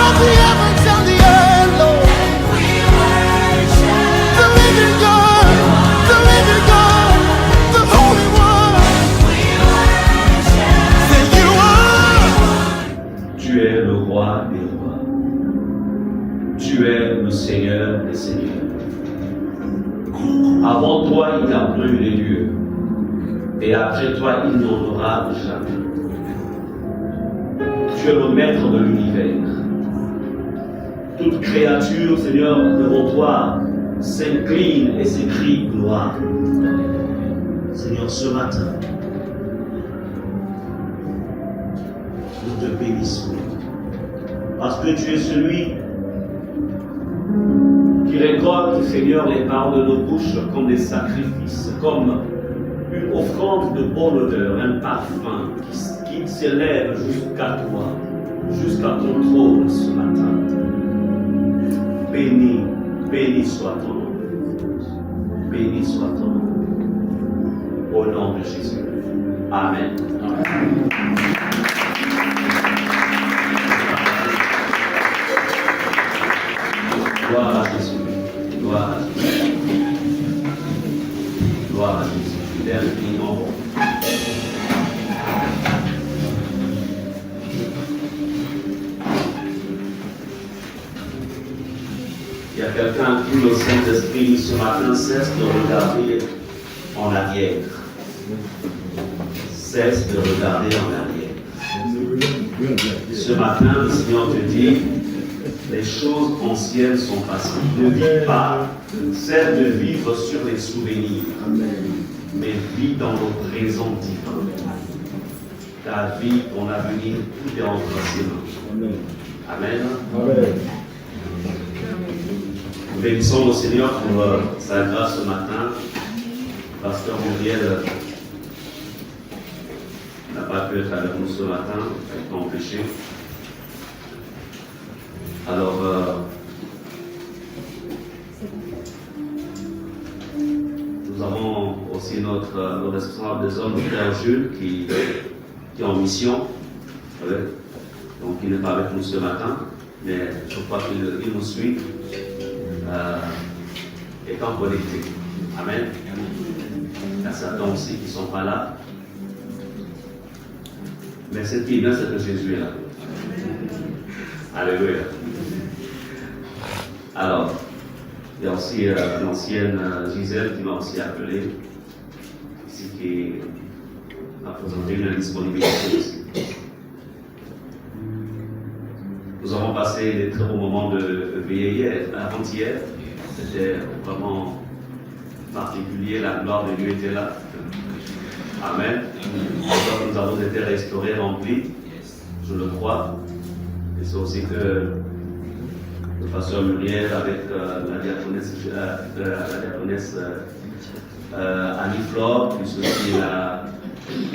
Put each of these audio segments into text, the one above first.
of the heavens and the earth, Lord. The living God, the Holy One. Say you are. Tu es le roi des rois. Tu es le Seigneur des seigneurs. Avant toi, il n'y a plus les lieux. Et après toi, il n'y en aura jamais. Tu es le maître de l'univers. Toute créature, Seigneur, devant toi, s'incline et s'écrie gloire. Seigneur, ce matin, nous te bénissons. Parce que tu es celui qui récolte, Seigneur, les paroles de nos bouches comme des sacrifices, comme une offrande de bonne odeur, un parfum qui s'élève jusqu'à toi, jusqu'à ton trône ce matin. Béni, béni soit ton nom. Béni soit ton nom. Au nom de Jésus. Amen. Amen. Gloire à Jésus. Gloire à Jésus. Gloire à Jésus. Fidèle et en haut. Il y a quelqu'un qui, le Saint-Esprit, ce matin, cesse de regarder en arrière. Cesse de regarder en arrière. Ce matin, le Seigneur te dit, les choses anciennes sont passées. Ne vis pas, cesse de vivre sur les souvenirs, mais vis dans le présent divin. Ta vie, ton avenir, tout est entre ses mains. Amen. Amen. Nous bénissons le Seigneur pour sa grâce ce matin. Pasteur Muriel n'a pas pu être avec nous ce matin, avec ton péché. Alors, nous avons aussi notre responsable des hommes, le frère Jules, qui est en mission. Donc, il n'est pas avec nous ce matin, mais je crois qu'il nous suit, étant connecté. Amen. Il y a certains aussi qui ne sont pas là. Mais ce qui est bien, c'est que Jésus est là. Alléluia. Alors, il y a aussi l'ancienne Gisèle qui m'a aussi appelé, ici qui a présenté une disponibilité aussi. Nous avons passé des très bons moments de veillée hier, avant-hier. C'était vraiment particulier, la gloire de Dieu était là. Amen. Donc, nous avons été restaurés, remplis, je le crois. Et c'est aussi que le pasteur Muriel avec la diaconesse Annie Flore, puis aussi la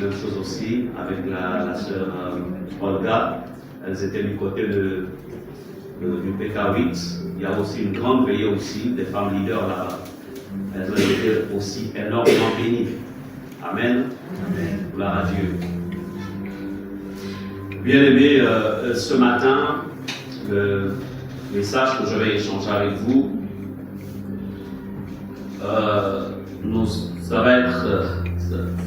même chose aussi avec la sœur Olga. Elles étaient du côté du PK8. Il y a aussi une grande veillée aussi des femmes leaders là-bas. Elles ont été aussi énormément bénies. Amen. Amen. Gloire à Dieu. Bien-aimés, ce matin, le message que je vais échanger avec vous, ça va être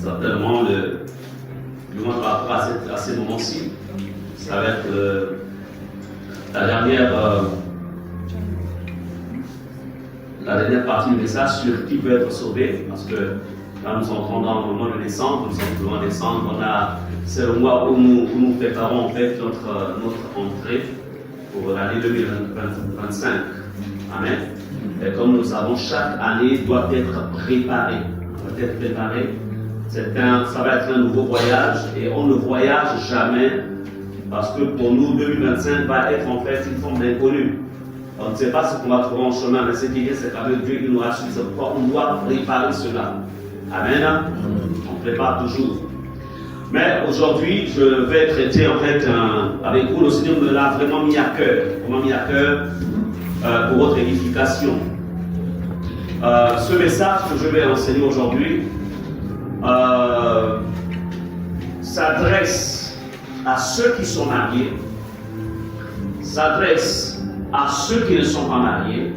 certainement, du moins par rapport à ces moments-ci, ça va être la dernière partie du message sur qui peut être sauvé, parce que là nous entrons dans le mois de décembre, nous sommes le mois de décembre, c'est le mois où nous préparons en fait notre entrée pour l'année 2025. Amen. Et comme nous savons, chaque année doit être préparée. Ça va être un nouveau voyage et on ne voyage jamais parce que pour nous, 2025 va être en fait une forme d'inconnu. On ne sait pas ce qu'on va trouver en chemin, mais ce qui est, c'est qu'avec Dieu, il nous rassure. C'est pourquoi on doit préparer cela. Amen. On prépare toujours. Mais aujourd'hui, je vais traiter en fait avec vous, le Seigneur me l'a vraiment mis à cœur. Pour votre édification. Ce message que je vais enseigner aujourd'hui s'adresse à ceux qui sont mariés, s'adresse à ceux qui ne sont pas mariés,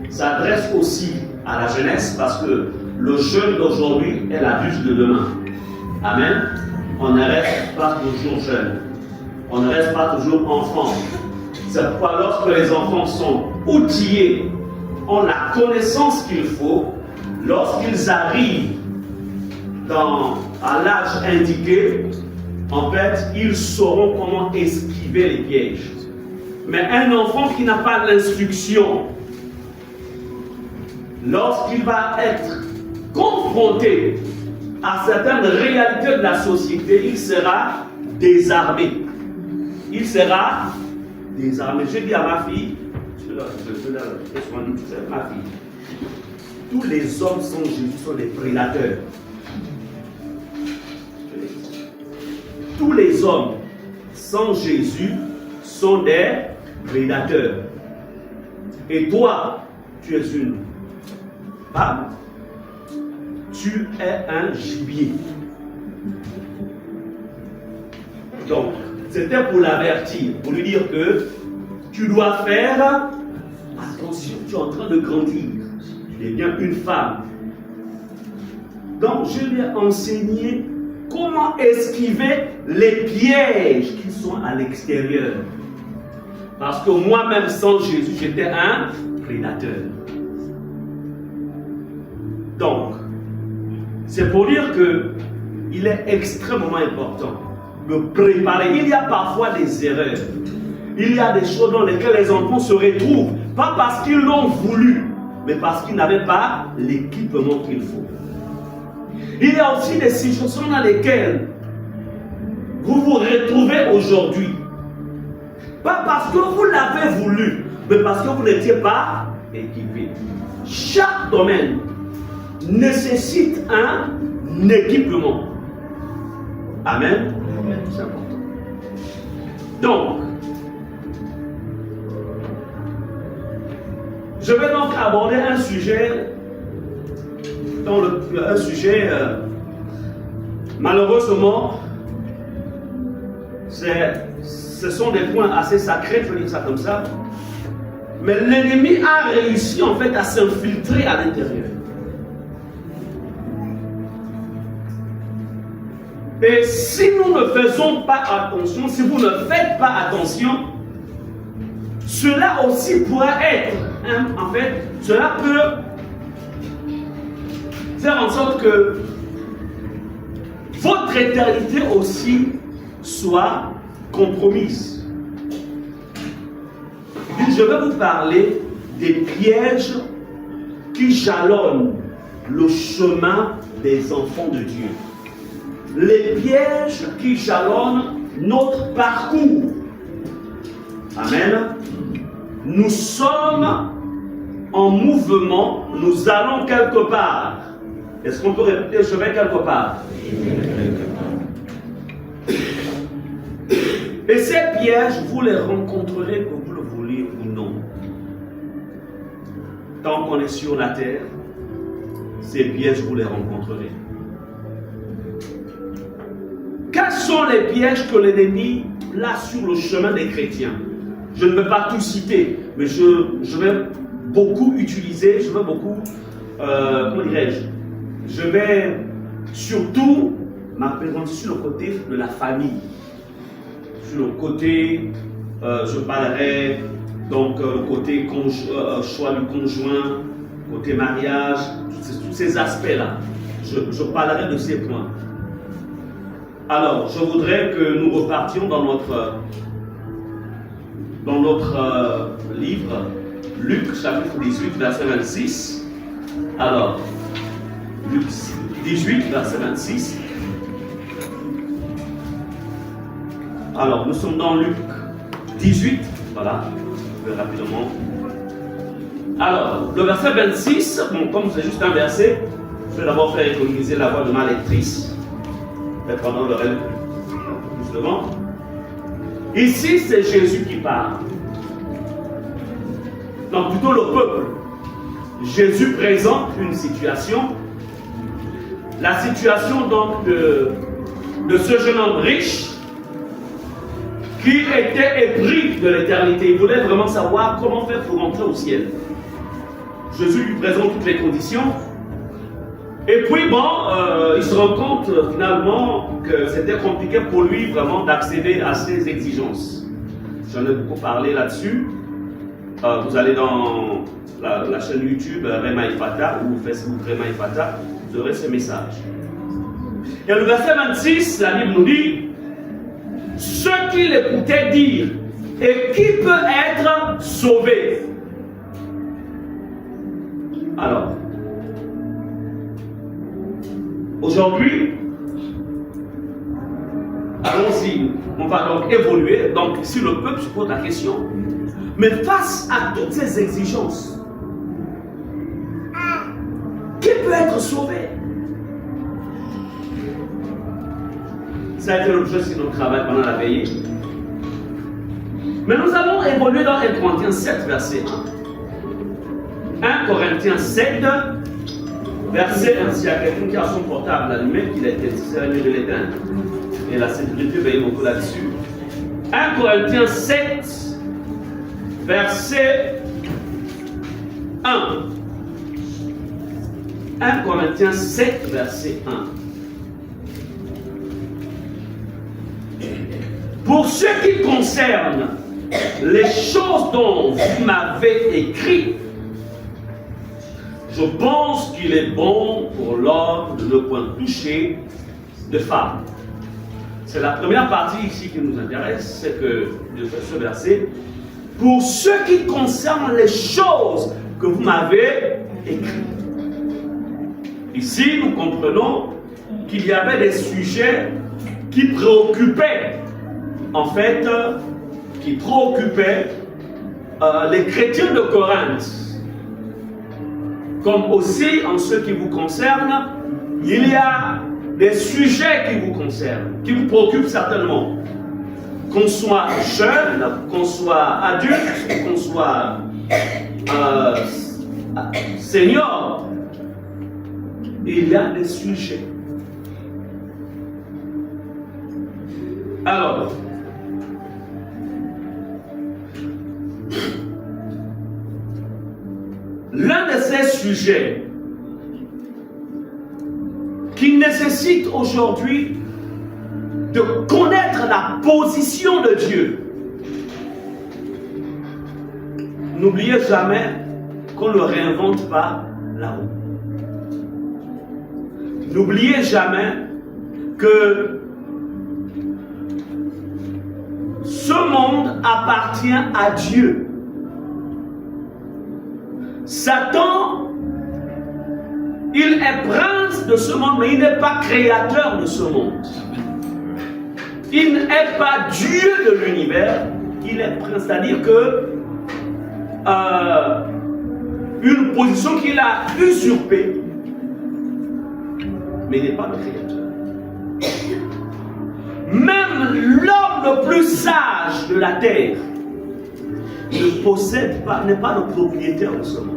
s'adresse aussi à la jeunesse, parce que le jeune d'aujourd'hui est l'adulte de demain. Amen. On ne reste pas toujours jeune. On ne reste pas toujours enfant. C'est pourquoi lorsque les enfants sont outillés, ont la connaissance qu'il faut, lorsqu'ils arrivent à l'âge indiqué, en fait, ils sauront comment esquiver les pièges. Mais un enfant qui n'a pas l'instruction, lorsqu'il va être confronté à certaines réalités de la société, il sera désarmé. Il sera désarmé. J'ai dit à ma fille, ma fille, tous les hommes sans Jésus sont des prédateurs. Tous les hommes sans Jésus sont des prédateurs. Et toi, tu es une femme, tu es un gibier. Donc, c'était pour l'avertir, pour lui dire que tu dois faire attention, tu es en train de grandir. Tu es bien une femme. Donc, je lui ai enseigné comment esquiver les pièges qui sont à l'extérieur. Parce que moi-même, sans Jésus, j'étais un prédateur. Donc, c'est pour dire qu'il est extrêmement important de préparer. Il y a parfois des erreurs. Il y a des choses dans lesquelles les enfants se retrouvent. Pas parce qu'ils l'ont voulu, mais parce qu'ils n'avaient pas l'équipement qu'il faut. Il y a aussi des situations dans lesquelles vous vous retrouvez aujourd'hui. Pas parce que vous l'avez voulu, mais parce que vous n'étiez pas équipé. Chaque domaine nécessite un équipement. Amen. C'est important. Donc, je vais donc aborder un sujet, malheureusement, ce sont des points assez sacrés, je veux dire ça comme ça, mais l'ennemi a réussi en fait à s'infiltrer à l'intérieur. Et si nous ne faisons pas attention, si vous ne faites pas attention, cela aussi pourrait être, en fait, cela peut faire en sorte que votre éternité aussi soit compromise. Je vais vous parler des pièges qui jalonnent le chemin des enfants de Dieu. Les pièges qui jalonnent notre parcours. Amen. Nous sommes en mouvement, nous allons quelque part. Est-ce qu'on peut répéter, je vais quelque part? Et ces pièges, vous les rencontrerez que vous le voulez ou non. Tant qu'on est sur la terre, ces pièges, vous les rencontrerez. Quels sont les pièges que l'ennemi place sur le chemin des chrétiens? Je ne vais pas tout citer, mais je vais beaucoup utiliser, comment dirais-je, je vais surtout m'apprésenter sur le côté de la famille. Sur le côté, je parlerai donc le côté choix du conjoint, côté mariage, tous ces aspects-là. Je parlerai de ces points. Alors, je voudrais que nous repartions dans notre livre, Luc chapitre 18, verset 26. Alors, Luc 18, verset 26. Alors, nous sommes dans Luc 18, voilà, je vais rapidement. Alors, le verset 26, bon, comme c'est juste un verset, je vais d'abord faire économiser la voix de ma lectrice. Mais pendant le reste, plus devant. Ici, c'est Jésus qui parle. Donc, plutôt le peuple. Jésus présente une situation. La situation donc de ce jeune homme riche qui était épris de l'éternité. Il voulait vraiment savoir comment faire pour entrer au ciel. Jésus lui présente toutes les conditions. Et puis bon, il se rend compte finalement que c'était compliqué pour lui vraiment d'accéder à ces exigences. J'en ai beaucoup parlé là-dessus. Vous allez dans la chaîne YouTube Rema Ifata ou Facebook Rema Ifata, vous aurez ce message. Et le verset 26, la Bible nous dit, ceux qui l'écoutaient dire, et qui peut être sauvé? Alors, aujourd'hui, allons-y, on va donc évoluer. Donc, si le peuple se pose la question, mais face à toutes ces exigences, qui peut être sauvé? Ça a été l'objet de notre travail pendant la veillée. Mais nous allons évoluer dans 1 Corinthiens 7, verset 1. 1 Corinthiens 7, verset 1. S'il y a quelqu'un qui a son portable allumé, qu'il a été servi de l'éteindre. Et la sécurité veille beaucoup là-dessus. 1 Corinthiens 7, verset 1. 1 Corinthiens 7, verset 1. Pour ce qui concerne les choses dont vous m'avez écrit, je pense qu'il est bon pour l'homme de ne point toucher de femme. C'est la première partie ici qui nous intéresse, c'est que de ce verset, pour ce qui concerne les choses que vous m'avez écrites. Ici, nous comprenons qu'il y avait des sujets qui préoccupaient, en fait, les chrétiens de Corinthe. Comme aussi, en ce qui vous concerne, il y a des sujets qui vous concernent, qui vous préoccupent certainement. Qu'on soit jeune, qu'on soit adulte, qu'on soit senior, il y a des sujets. Alors, l'un de ces sujets qui nécessite aujourd'hui de connaître la position de Dieu. N'oubliez jamais qu'on ne réinvente pas la roue. N'oubliez jamais que ce monde appartient à Dieu. Satan, il est prince de ce monde, mais il n'est pas créateur de ce monde. Il n'est pas Dieu de l'univers, il est prince, c'est-à-dire que une position qu'il a usurpée, mais il n'est pas le créateur. Même l'homme le plus sage de la terre ne possède pas, n'est pas le propriétaire de ce monde.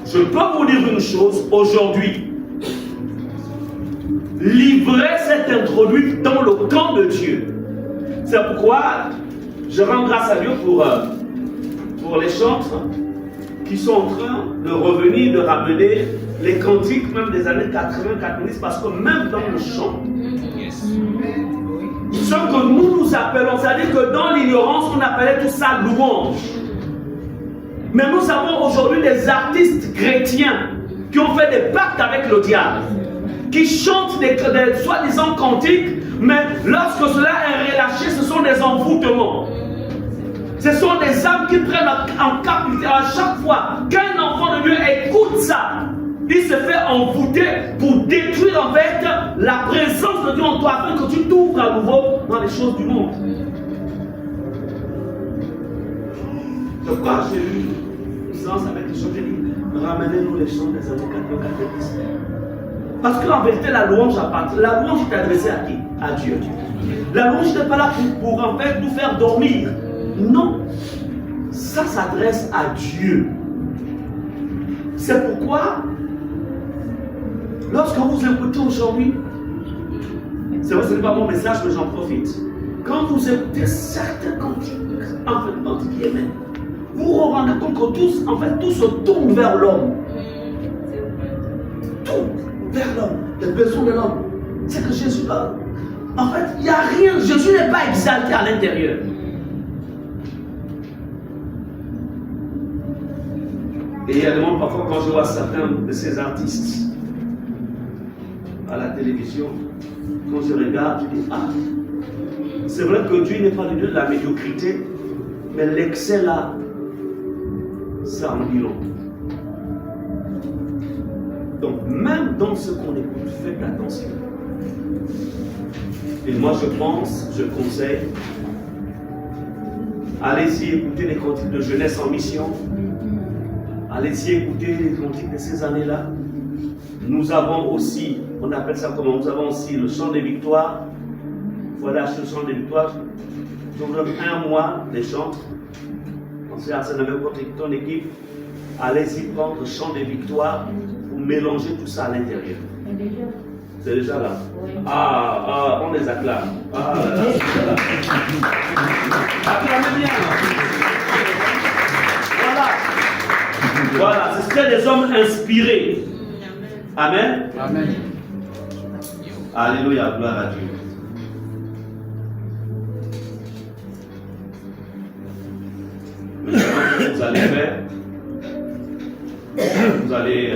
Je peux vous dire une chose aujourd'hui. L'ivresse s'est introduite dans le camp de Dieu. C'est pourquoi je rends grâce à Dieu pour les chantres qui sont en train de revenir, de ramener les cantiques même des années 80-90, parce que même dans le chant, ce que nous appelons, c'est-à-dire que dans l'ignorance, on appelait tout ça louange. Mais nous avons aujourd'hui des artistes chrétiens qui ont fait des pactes avec le diable, qui chantent des soi-disant cantiques, mais lorsque cela est relâché, ce sont des envoûtements. Ce sont des âmes qui prennent en captivité. À chaque fois qu'un enfant de Dieu écoute ça, il se fait envoûter pour détruire en fait la présence de Dieu en toi, afin que tu t'ouvres à nouveau dans les choses du monde. C'est pourquoi j'ai eu une séance avec les chants, j'ai dit, ramenez-nous les chants des années 90. Parce qu'en vérité, la louange appartient. La louange est adressée à qui? À Dieu. La louange n'est pas là pour en fait nous faire dormir. Non. Ça s'adresse à Dieu. C'est pourquoi, lorsque vous écoutez aujourd'hui, C'est vrai, ce n'est pas mon message, mais j'en profite. Quand vous écoutez certains cantiques, en fait, cantiques yémen, vous vous rendez compte que tous, en fait, tout se tourne vers l'homme. Tout vers l'homme, les besoins de l'homme. C'est que Jésus, en fait, il n'y a rien. Jésus n'est pas exalté à l'intérieur. Et il y a des moments, parfois, quand je vois certains de ces artistes à la télévision, quand je regarde, je dis, ah, c'est vrai que Dieu n'est pas le Dieu de la médiocrité, mais l'excès là, ça en dit long. Donc, même dans ce qu'on écoute, faites attention. Et moi, je conseille, allez-y écouter les cantiques de jeunesse en mission. Allez-y écouter les cantiques de ces années-là. Nous avons aussi, on appelle ça comment? Nous avons aussi le chant des victoires. Voilà, ce chant des victoires. Je vous donne un mois des chantres. Pensez à ça dans ton équipe. Allez-y prendre le chant des victoires pour mélanger tout ça à l'intérieur. C'est déjà là. Ah, on les acclame. Ah, là, là, là. Acclamez bien. Voilà, c'était des hommes inspirés. Amen. Amen. Alléluia, gloire à Dieu. Maintenant, ce que vous allez faire, vous allez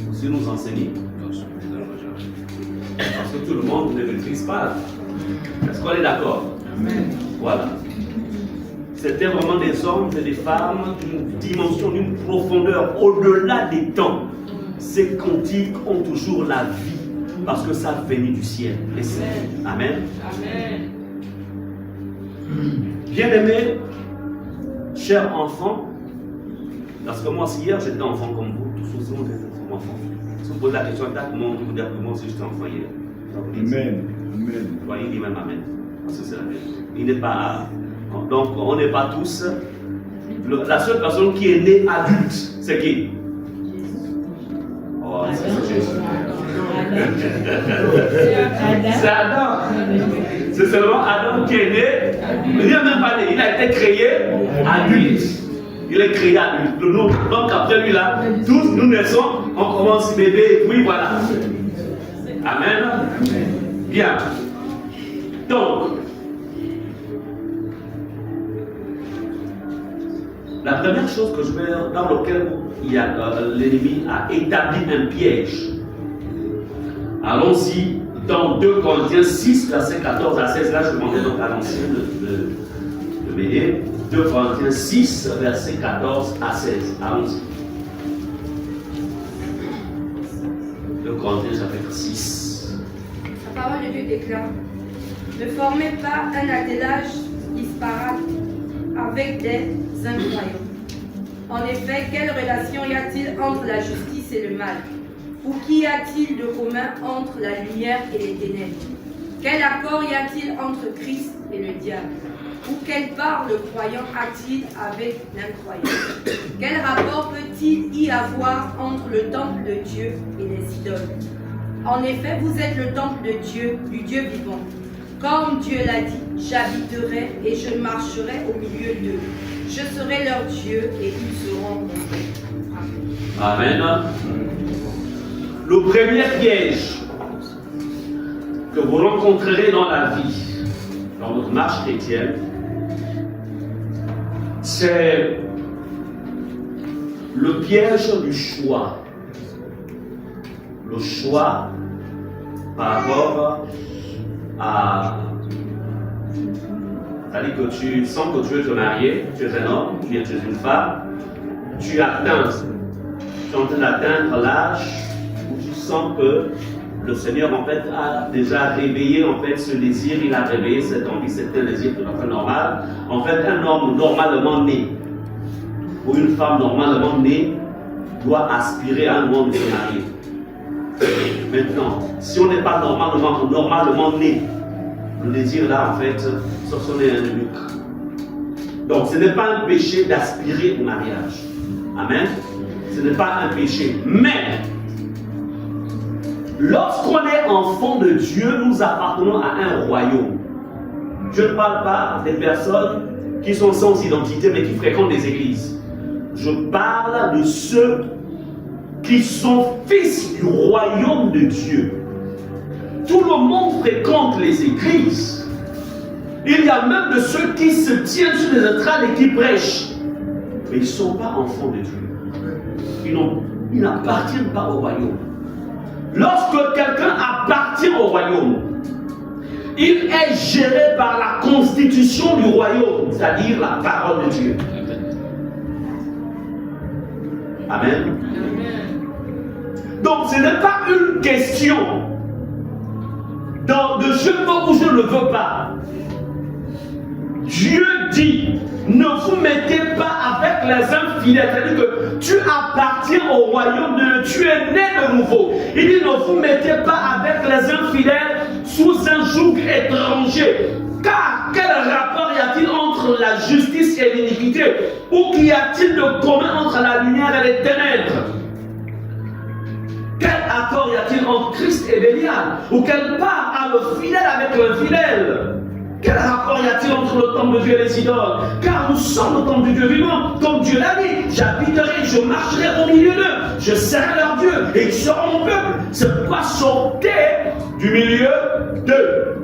aussi nous enseigner. Parce que tout le monde ne maîtrise pas. Est-ce qu'on est d'accord? Amen. Voilà. C'était vraiment des hommes et des femmes d'une dimension, d'une profondeur au-delà des temps. Ces cantiques ont toujours la vie parce que ça venait du ciel. Amen. Amen. Bien-aimés, chers enfants, parce que moi, hier, j'étais enfant comme vous, tous aussi, on était enfants. Si vous posez la question, comment vous dire que moi aussi j'étais enfant hier? Amen. Amen. Voyez, dit même Amen. Parce que c'est la vérité. Il n'est pas. Donc, on n'est pas tous. La seule personne qui est née adulte, c'est qui? Oh, c'est Jésus. C'est Adam. C'est seulement Adam qui est né. Il n'est même pas né. Il a été créé adulte. Il est créé adulte. Donc, après lui là, tous nous naissons, on commence bébé et puis voilà. Amen. Bien. Donc, la première chose que je vais, dans laquelle l'ennemi a établi un piège. Allons-y dans 2 Corinthiens 6, versets 14 à 16. Là, je demandais donc à l'ancien de m'aider. 2 Corinthiens 6, versets 14 à 16. Allons-y. 2 Corinthiens chapitre 6. La parole de Dieu déclare: ne formez pas un attelage disparate avec des incroyants. En effet, quelle relation y a-t-il entre la justice et le mal? Ou qu'y a-t-il de commun entre la lumière et les ténèbres? Quel accord y a-t-il entre Christ et le diable? Ou quelle part le croyant a-t-il avec l'incroyant? Quel rapport peut-il y avoir entre le temple de Dieu et les idoles? En effet, vous êtes le temple de Dieu, du Dieu vivant. Comme Dieu l'a dit, j'habiterai et je marcherai au milieu d'eux. Je serai leur Dieu et ils seront mon peuple. Amen. Le premier piège que vous rencontrerez dans la vie, dans votre marche chrétienne, c'est le piège du choix. Le choix par rapport à... C'est-à-dire que tu sens que tu veux te marier, tu es un homme, ou bien tu es une femme, tu es en train d'atteindre l'âge où tu sens que le Seigneur en fait a déjà réveillé en fait ce désir, il a réveillé cette envie, c'est un désir tout à fait normal. En fait, un homme normalement né, ou une femme normalement née, doit aspirer à un homme de se marier. Maintenant, si on n'est pas normalement né, le désir là en fait, ce sont des eunuques. Donc ce n'est pas un péché d'aspirer au mariage. Amen. Ce n'est pas un péché. Mais Lorsqu'on est enfant de Dieu, nous appartenons à un royaume. Je ne parle pas des personnes qui sont sans identité mais qui fréquentent des églises. Je parle de ceux qui sont fils du royaume de Dieu. Tout le monde fréquente les églises. Il y a même de ceux qui se tiennent sur les estrades et qui prêchent. Mais ils ne sont pas enfants de Dieu. Ils n'appartiennent pas au royaume. Lorsque quelqu'un appartient au royaume, il est géré par la constitution du royaume, c'est-à-dire la parole de Dieu. Amen. Donc ce n'est pas une question de je veux ou je ne veux pas. Dieu dit, ne vous mettez pas avec les infidèles. C'est-à-dire que tu appartiens au royaume de Dieu, tu es né de nouveau. Il dit, ne vous mettez pas avec les infidèles sous un joug étranger. Car quel rapport y a-t-il entre la justice et l'iniquité? Ou qu'y a-t-il de commun entre la lumière et les ténèbres? Quel accord y a-t-il entre Christ et Bélial? Ou quelle part a le fidèle avec l'infidèle? Quel rapport y a-t-il entre le temple de Dieu et les idoles? Car nous sommes le temple de Dieu vivant, comme Dieu l'a dit. J'habiterai, je marcherai au milieu d'eux, je serai leur Dieu, et ils seront mon peuple. C'est pourquoi sortez du milieu d'eux.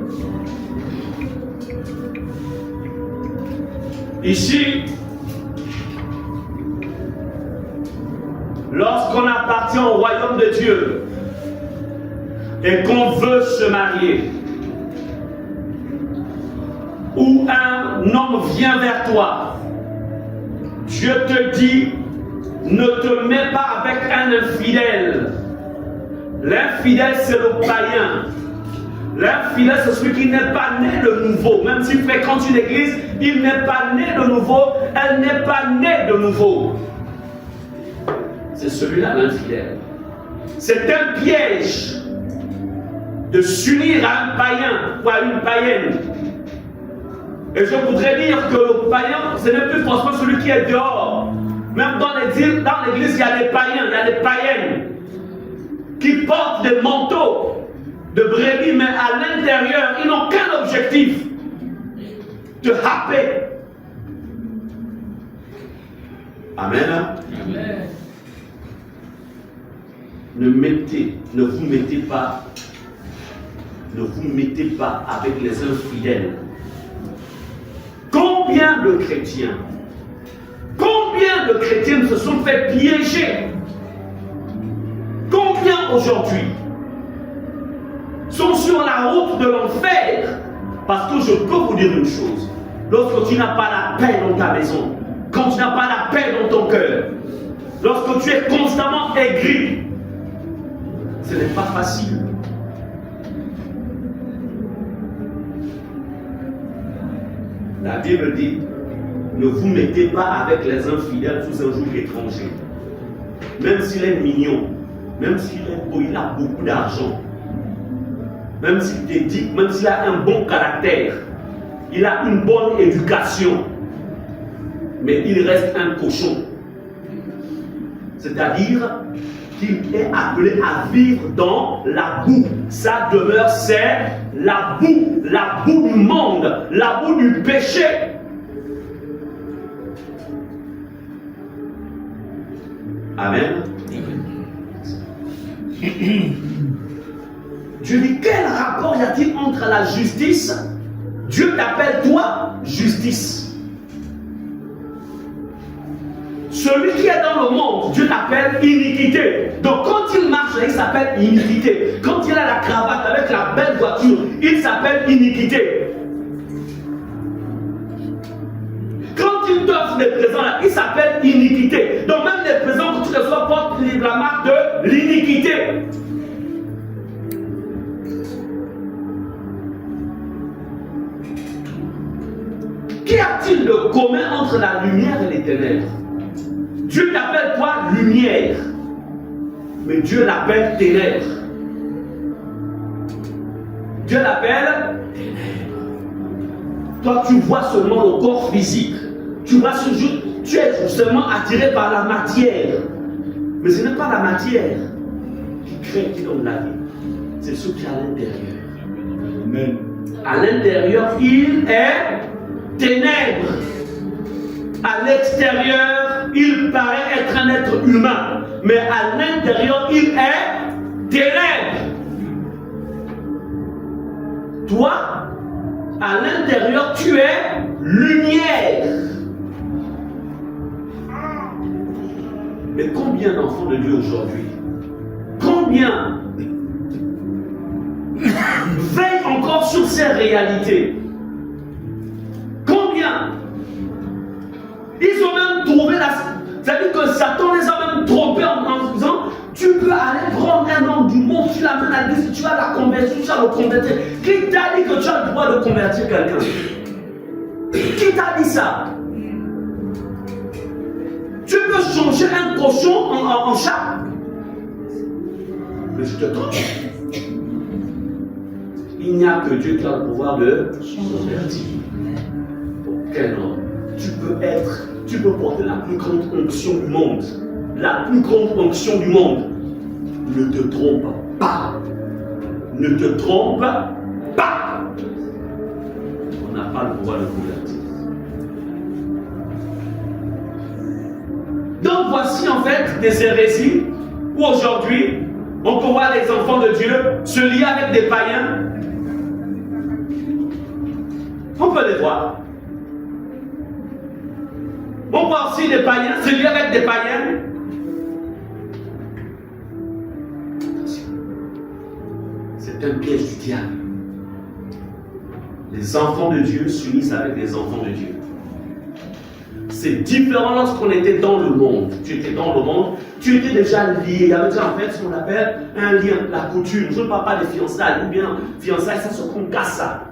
Ici, lorsqu'on appartient au royaume de Dieu et qu'on veut se marier, ou un homme vient vers toi, Dieu te dit, ne te mets pas avec un infidèle. L'infidèle, c'est le païen. L'infidèle, c'est celui qui n'est pas né de nouveau. Même s'il fréquente une église, il n'est pas né de nouveau, elle n'est pas née de nouveau. C'est celui-là l'infidèle. C'est un piège de s'unir à un païen ou à une païenne. Et je voudrais dire que le païen, ce n'est plus forcément celui qui est dehors. Même dans l'église, il y a des païens, il y a des païennes qui portent des manteaux de brebis, mais à l'intérieur, ils n'ont qu'un objectif: de happer. Amen. Amen. Ne vous mettez pas avec les infidèles. Combien de chrétiens se sont fait piéger? Combien aujourd'hui sont sur la route de l'enfer? Parce que je peux vous dire une chose: lorsque tu n'as pas la paix dans ta maison, quand tu n'as pas la paix dans ton cœur, lorsque tu es constamment aigri, ce n'est pas facile. La Bible dit, ne vous mettez pas avec les infidèles sous un joug étranger. Même s'il est mignon, même s'il est beau, il a beaucoup d'argent, même s'il t'éduque, même s'il a un bon caractère, il a une bonne éducation, mais il reste un cochon. C'est-à-dire qu'il est appelé à vivre dans la boue. Sa demeure, c'est la boue du monde, la boue du péché. Amen. Dieu dit, quel rapport y a-t-il entre la justice? Dieu t'appelle toi justice. Celui qui est dans le monde, Dieu l'appelle iniquité. Donc quand il marche, il s'appelle iniquité. Quand il a la cravate avec la belle voiture, il s'appelle iniquité. Quand il t'offre des présents là, il s'appelle iniquité. Donc même les présents que tu reçois portent la marque de l'iniquité. Qu'y a-t-il de commun entre la lumière et les ténèbres? Dieu t'appelle toi lumière, mais Dieu l'appelle ténèbres. Dieu l'appelle ténèbres. Toi, tu vois seulement le corps physique. Tu vois tu es seulement attiré par la matière. Mais ce n'est pas la matière qui crée, qui donne la vie. c'est ce qui est à l'intérieur. Amen. À l'intérieur, il est ténèbres. À l'extérieur, il paraît être un être humain. Mais à l'intérieur, il est ténèbres. Toi, à l'intérieur, tu es lumière. Mais combien d'enfants de Dieu aujourd'hui, combien veillent encore sur ces réalités? Combien? Ils ont même trouvé la... C'est-à-dire que Satan les a même trompés en disant, tu peux aller prendre un homme du monde, tu l'amènes à l'église, tu vas la convertir, tu vas le convertir. Qui t'a dit que tu as le droit de convertir quelqu'un? Qui t'a dit ça? Tu peux changer un cochon en chat. Mais je te trompe. Il n'y a que Dieu qui a le pouvoir de convertir. Aucun homme. Tu peux porter la plus grande onction du monde. La plus grande onction du monde. Ne te trompe pas. Ne te trompe pas. On n'a pas le pouvoir de convertir. Donc voici en fait des hérésies où aujourd'hui on peut voir les enfants de Dieu se lier avec des païens. On peut les voir. On voit aussi des païens se lier avec des païens. C'est un piège du diable. Les enfants de Dieu s'unissent avec des enfants de Dieu. C'est différent lorsqu'on était dans le monde. Tu étais dans le monde, tu étais déjà lié. Il y avait déjà en fait ce qu'on appelle un lien, la coutume. Je ne parle pas des fiançailles, ou bien fiançailles, ça se concasse ça.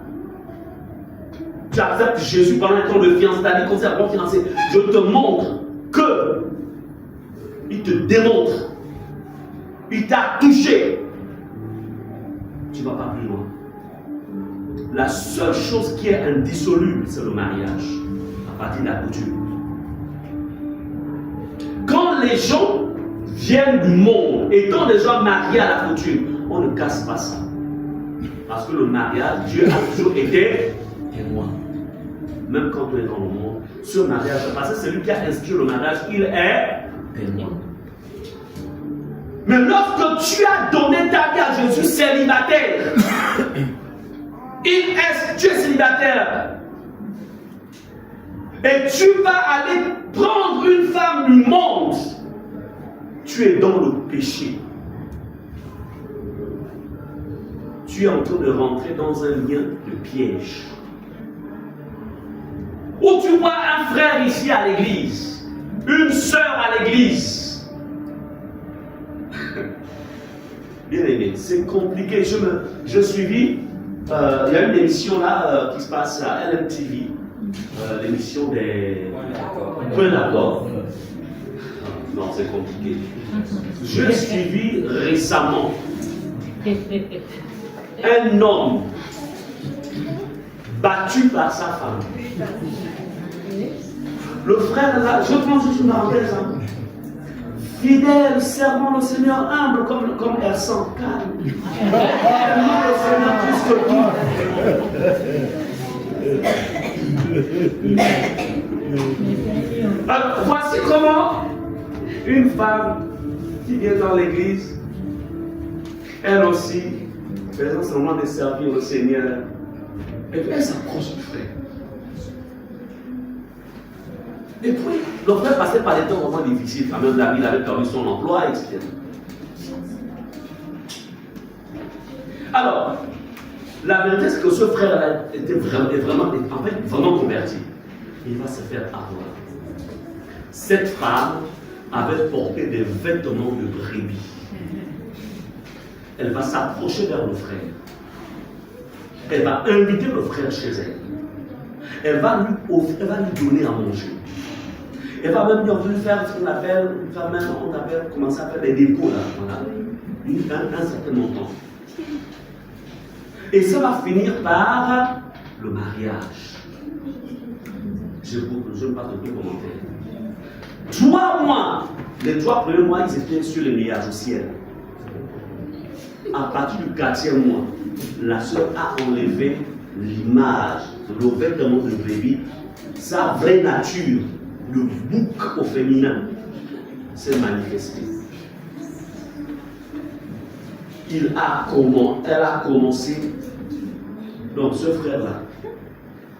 Tu acceptes Jésus pendant un temps de fiançailles, comme ça, bon fiancé. Je te montre que il te démontre, il t'a touché. Tu ne vas pas plus loin. La seule chose qui est indissoluble, c'est le mariage, à partir de la coutume. Quand les gens viennent du monde, étant déjà mariés à la coutume, on ne casse pas ça. Parce que le mariage, Dieu a toujours été témoin. Même quand on est dans le monde, ce mariage, parce que celui qui a inscrit le mariage, il est témoin. Mais lorsque tu as donné ta vie à Jésus célibataire, tu es célibataire, et tu vas aller prendre une femme du monde, tu es dans le péché. Tu es en train de rentrer dans un lien de piège. Ou tu vois un frère ici à l'église, une sœur à l'église. Bien aimé, c'est compliqué. Je suivis, il y a une émission là qui se passe à LMTV, l'émission des Points d'accord. Non, c'est compliqué. Je suivis récemment un homme battu par sa femme. Le frère là, je prends juste une parenthèse, hein. Fidèle, servant le Seigneur, humble comme Ersan, calme. Aimant le Seigneur plus que tout. Alors, voici comment une femme qui vient dans l'église, elle aussi, faisant seulement de servir le Seigneur, et puis elle s'approche du frère. Et puis, le frère passait par des temps vraiment difficiles, quand même, il avait perdu son emploi, etc. Alors, la vérité, c'est que ce frère-là était vraiment converti. Il va se faire avoir. Cette femme avait porté des vêtements de brebis. Elle va s'approcher vers le frère. Elle va inviter le frère chez elle. Elle va lui donner à manger. Elle va même lui faire ce qu'on appelle, commencer à faire des dépôts là, voilà, un certain montant. Et ça va finir par le mariage. Je ne parle de commentaires. 3 mois, les 3 premiers mois, ils étaient sur les nuages au ciel. à partir du 4e mois, la sœur a enlevé l'image de l'ovaire de brebis, sa vraie nature, le bouc au féminin, s'est manifesté. Elle a commencé. Donc ce frère-là,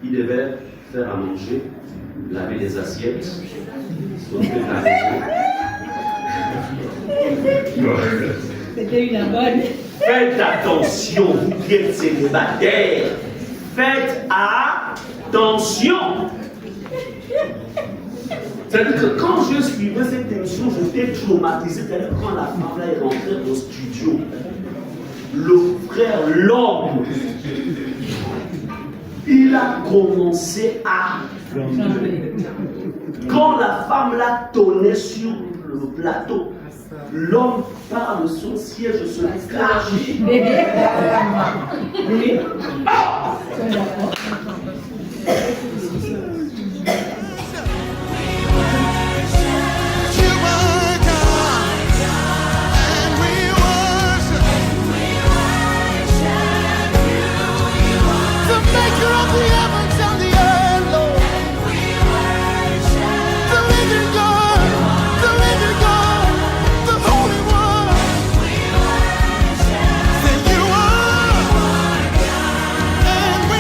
il devait faire à manger, laver les assiettes, s'occuper de la maison. C'était une bonne. Faites attention, vous qui êtes célibataires. Faites attention. C'est-à-dire que quand je suivais cette émission, j'étais traumatisé. C'est-à-dire quand la femme là est rentrée au studio, le frère, l'homme, il a commencé à... Quand la femme là tournait sur le plateau, l'homme part de son siège, se cache.